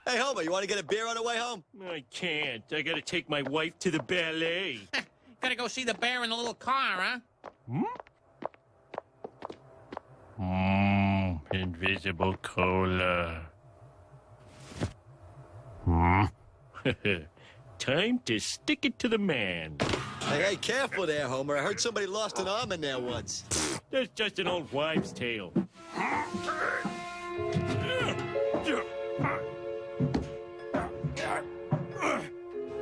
Hey, Homer, you want to get a beer on the way home? I can't. I gotta take my wife to the ballet. Gotta go see the bear in the little car, huh? Invisible cola. Time to stick it to the man. Hey, careful there, Homer. I heard somebody lost an arm in there once. That's just an old wives' tale.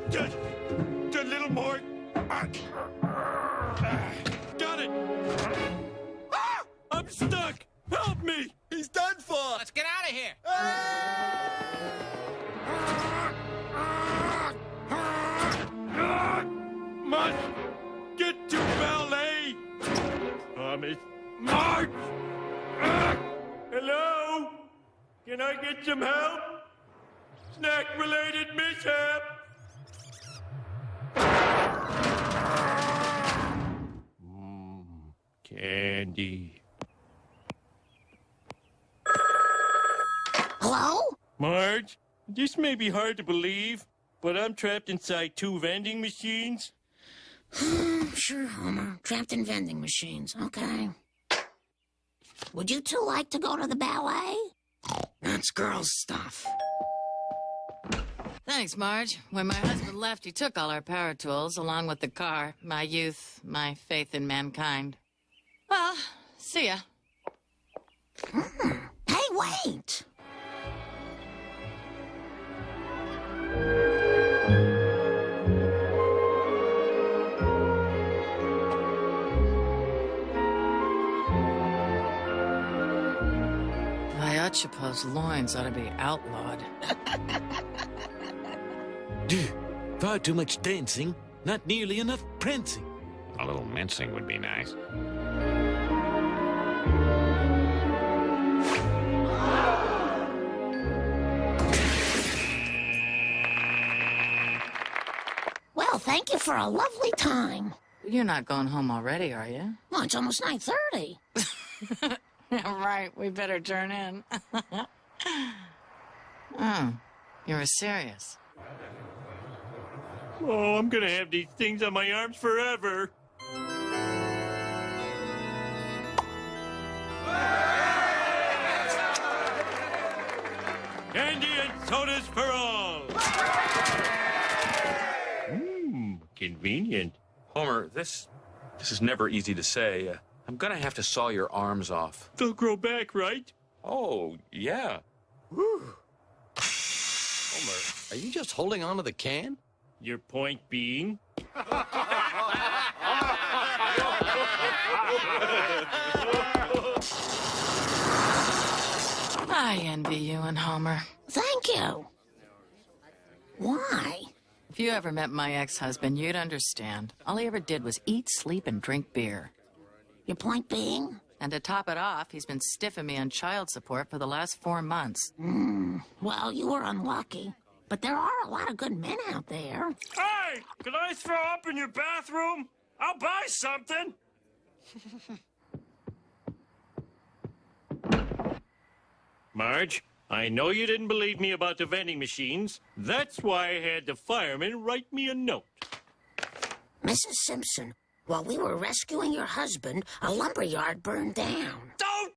Just a little more. Got it. I'm stuck. Help me. He's done for. Let's get out of here. Must get to ballet. Thomas. March. Hello? Can I get some help? Snack-related mishap. Candy. Hello? Marge, this may be hard to believe, but I'm trapped inside 2 vending machines. Sure, Homer. Trapped in vending machines. Okay. Would you two like to go to the ballet? That's girls' stuff. Thanks, Marge. When my husband left, he took all our power tools, along with the car, my youth, my faith in mankind. Well, see ya. Hey, wait! Suppose loins ought to be outlawed. Far too much dancing, not nearly enough prancing. A little mincing would be nice. Well, thank you for a lovely time. You're not going home already, are you? Well, it's almost 9:30. Right, we better turn in. Oh, you were serious. Oh, I'm gonna have these things on my arms forever. Candy and sodas for all. Convenient. Homer, this is never easy to say. I'm gonna have to saw your arms off. They'll grow back, right? Oh, yeah. Whew. Homer, are you just holding on to the can? Your point being? I envy you and Homer. Thank you. Why? If you ever met my ex-husband, you'd understand. All he ever did was eat, sleep, and drink beer. Your point being? And to top it off, he's been stiffing me on child support for the last 4 months. Well, you were unlucky. But there are a lot of good men out there. Hey, can I throw up in your bathroom? I'll buy something. Marge, I know you didn't believe me about the vending machines. That's why I had the fireman write me a note. Mrs. Simpson, while we were rescuing your husband, a lumberyard burned down.